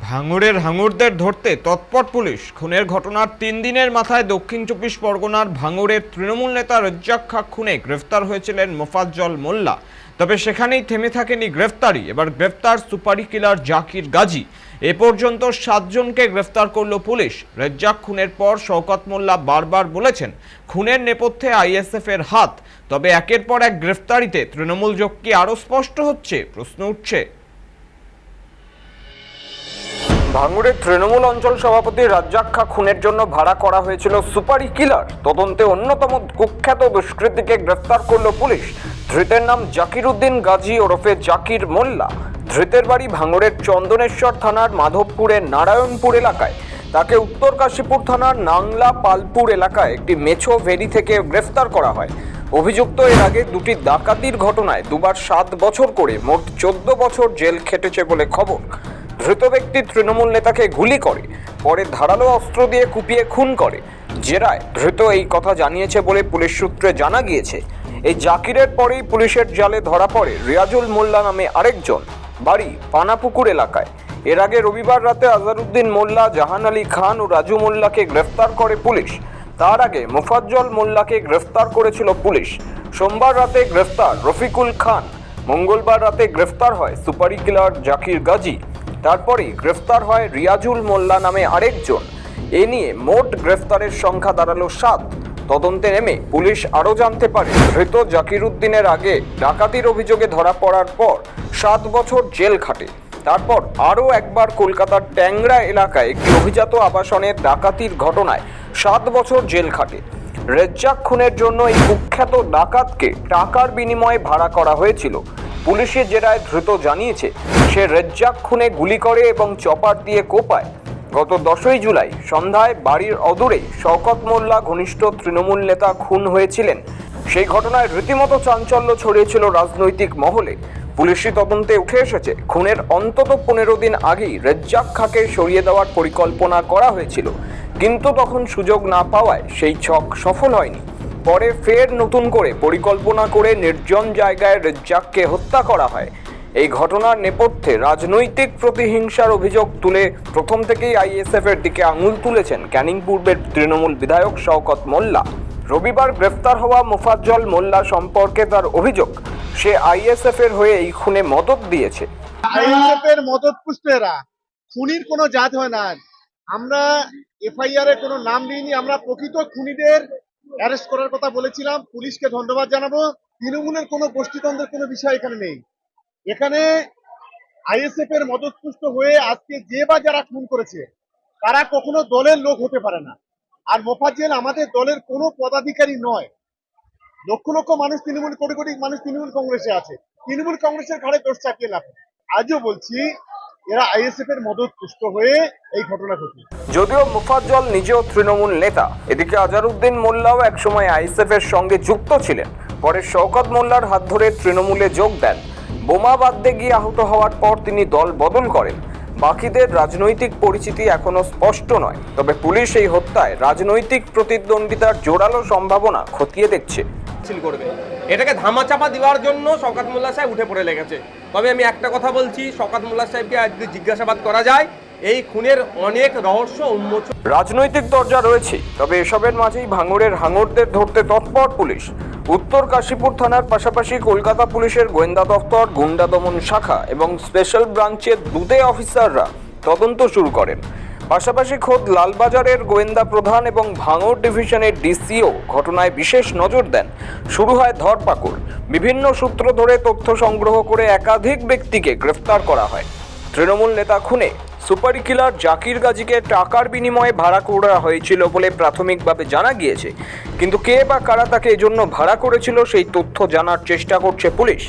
ভাঙড়ের হাঙরদের ধরতে তৎপর পুলিশ। খুনের ঘটনার 3 দিনের মাথায় দক্ষিণ চব্বিশ পরগনার ভাঙড়ের তৃণমূল নেতা রেজ্জাক খাঁ খুনে গ্রেফতার হয়েছিলেন মোফাজ্জল মোল্লা। তবে সেখানেই থেমে থাকেনি গ্রেফতারি। এবার গ্রেফতার সুপারি কিলার জাকির গাজী। এ পর্যন্ত 7 জনকে গ্রেফতার করল পুলিশ। রেজ্জাক খুনের পর শওকত মোল্লা বারবার বলেছেন খুনের নেপথ্যে আইএসএফ এর হাত। তবে একের পর এক গ্রেফতারিতে তৃণমূল যোগ কি আরও স্পষ্ট হচ্ছে, প্রশ্ন উঠছে। ভাঙড়ের তৃণমূল অঞ্চল সভাপতি রেজ্জাক খাঁ খুনের জন্য ভাড়া করা হয়েছিল সুপারি কিলার। তদন্তে অন্যতম কুখ্যাত দুষ্কৃতীকে গ্রেফতার করল পুলিশ। ধৃতের নাম জাকির উদ্দিন গাজী ওরফে জাকির মোল্লা। ধৃতের বাড়ি ভাঙড়ের চন্দনেশ্বর থানার মাধবপুরের নারায়ণপুর এলাকায়। তাকে উত্তর কাশীপুর থানার নাংলা পালপুর এলাকায় একটি মেছো ভেরি থেকে গ্রেফতার করা হয়। অভিযুক্ত এর আগে দুটি ডাকাতির ঘটনায় দুবার 7 বছর করে মোট 14 বছর জেল খেটেছে বলে খবর। ধৃত ব্যক্তি তৃণমূল নেতাকে গুলি করে, পরে ধারালো অস্ত্র দিয়ে কুপিয়ে খুন করে। জেরায় ধৃত এই কথা জানিয়েছে বলে পুলিশ সূত্রে জানা গিয়েছে। এই জাকিরের পরেই পুলিশের জালে ধরা পড়ে রিয়াজুল মোল্লা নামে আরেকজন, বাড়ি পানাপুকুর এলাকায়। এর আগে রবিবার রাতে আজহারউদ্দিন মোল্লা, জাহান আলী খান ও রাজু মোল্লাকে গ্রেফতার করে পুলিশ। তার আগে মোফাজ্জল মোল্লাকে গ্রেফতার করেছিল পুলিশ। সোমবার রাতে গ্রেফতার রফিকুল খান। মঙ্গলবার রাতে গ্রেফতার হয় সুপারি কিলার জাকির গাজী। তারপরেই গ্রেফতার হয় রিয়াজুল মোল্লা নামে আরেকজন। এ নিয়ে মোট গ্রেফতারের সংখ্যা দাঁড়ালো 7। তদন্তে নেমে পুলিশ আরও জানতে পারে ধৃত জাকির উদ্দিনের আগে ডাকাতির অভিযোগে ধরা পড়ার পর 7 বছর জেল খাটে। তারপর আরও একবার কলকাতার ট্যাংরা এলাকায় একটি অভিজাত আবাসনের ডাকাতির ঘটনায় 7 বছর জেল খাটে। রেজ্জাক খুনের জন্য এই কুখ্যাত ডাকাতকে টাকার বিনিময়ে ভাড়া করা হয়েছিল। পুলিশের জেরায় ধৃত জানিয়েছে সে রেজ্জাক খুনে গুলি করে এবং চপার দিয়ে কোপায়। গত 10ই জুলাই সন্ধ্যায় বাড়ির অদূরেই শওকত মোল্লা ঘনিষ্ঠ তৃণমূল নেতা খুন হয়েছিলেন। সেই ঘটনায় রীতিমতো চাঞ্চল্য ছড়িয়েছিল রাজনৈতিক মহলে। পুলিশি তদন্তে উঠে এসেছে খুনের অন্তত 15 দিন আগেই রেজ্জাক খাঁকে সরিয়ে দেওয়ার পরিকল্পনা করা হয়েছিল, কিন্তু তখন সুযোগ না পাওয়ায় সেই ছক সফল হয়নি। পরে ফের নতুন করে পরিকল্পনা করে নির্জন জায়গায় রেজ্জাককে হত্যা করা হয়। এই ঘটনার নেপথ্যে রাজনৈতিক প্রতিহিংসার অভিযোগ তুলে প্রথম থেকেই আইএসএফ এর দিকে আঙুল তুলেছেন ক্যানিং পূর্বের তৃণমূল বিধায়ক শওকত মোল্লা। রবিবার গ্রেফতার হওয়া মোফাজ্জল মোল্লা সম্পর্কে তার অভিযোগ সে আইএসএফ এর হয়ে এই খুনে মদত দিয়েছে। আইএসএফ এর মদতপুষ্টেরা খুনির কোনো জাত হয় না। আমরা এফআইআর এর কোনো নাম দিইনি। আমরা প্রকৃত খুনিদের অ্যারেস্ট করার কথা বলেছিলাম। পুলিশকে ধন্যবাদ জানাবো। তৃণমূলের কোনো গোষ্ঠীতন্ত্রের কোনো বিষয় এখানে নেই। এখানে আইএসএফ এর মদতপুষ্ট হয়ে আজকে যে বা যারা খুন করেছে তারা কখনো দলের লোক হতে পারে না। আর মোফাজ্জল আমাদের দলের কোনো পদাধিকারী নয়। লক্ষ লক্ষ মানুষ তৃণমূল, কোটি কোটি মানুষ তৃণমূল কংগ্রেসে আছে। তৃণমূল কংগ্রেসের ঘাড়ে দোষ চাপিয়ে লাভ। আজও বলছি এরা আইএসএফ এর মদতপুষ্ট হয়ে এই ঘটনা ঘটে। যদিও মোফাজ্জল নিজেও তৃণমূল নেতা, এদিকে আজহারউদ্দিন মোল্লাও একসময় আইএসএফ এর সঙ্গে যুক্ত ছিলেন। পরে শওকত মোল্লার হাত ধরে তৃণমূলে যোগ দেন। বোমা বাঁধতে গিয়ে আহত হওয়ার পর তিনি দল বদল করেন। বাকিদের রাজনৈতিক পরিচিতি এখনো স্পষ্ট নয়, তবে পুলিশ এই হত্যায় রাজনৈতিক প্রতিদ্বন্দ্বিতার জোরালো সম্ভাবনা খতিয়ে দেখছে। করবে এটাকে ধামাচাপা দেওয়ার জন্য শওকত মোল্লা সাহেব উঠে পড়ে লেগেছে। তবে আমি একটা কথা বলছি, শওকত মোল্লা সাহেবকে যদি জিজ্ঞাসাবাদ করা যায় এই খুনের অনেক রহস্য উন্মোচন। রাজনৈতিক দরজা রয়েছে, তবে এসবের মাঝেই ভাঙড়ের হাঙরদের ধরতে তৎপর পুলিশ। উত্তর কাশীপুর থানার পাশাপাশি কলকাতা পুলিশের গোয়েন্দা দফতর, গুন্ডা দমন শাখা এবং স্পেশাল ব্রাঞ্চের দুদে অফিসাররা তদন্ত শুরু করেন। পাশাপাশি খোদ লালবাজারের গোয়েন্দা প্রধান এবং ভাঙড় ডিভিশনের ডিসিও ঘটনায় বিশেষ নজর দেন। শুরু হয় ধরপাকড়। বিভিন্ন সূত্র ধরে তথ্য সংগ্রহ করে একাধিক ব্যক্তিকে গ্রেফতার করা হয়। তৃণমূল নেতা খুনে সুপারি কিলার জাকির গাজীকে টাকার বিনিময়ে ভাড়া করা হয়েছিল বলে প্রাথমিকভাবে জানা গিয়েছে, কিন্তু কে বা কারা তাকে এজন্য ভাড়া করেছিল সেই তথ্য জানার চেষ্টা করছে পুলিশ।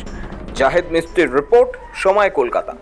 জাহেদ মিস্ত্রির রিপোর্ট, সময়, কলকাতা।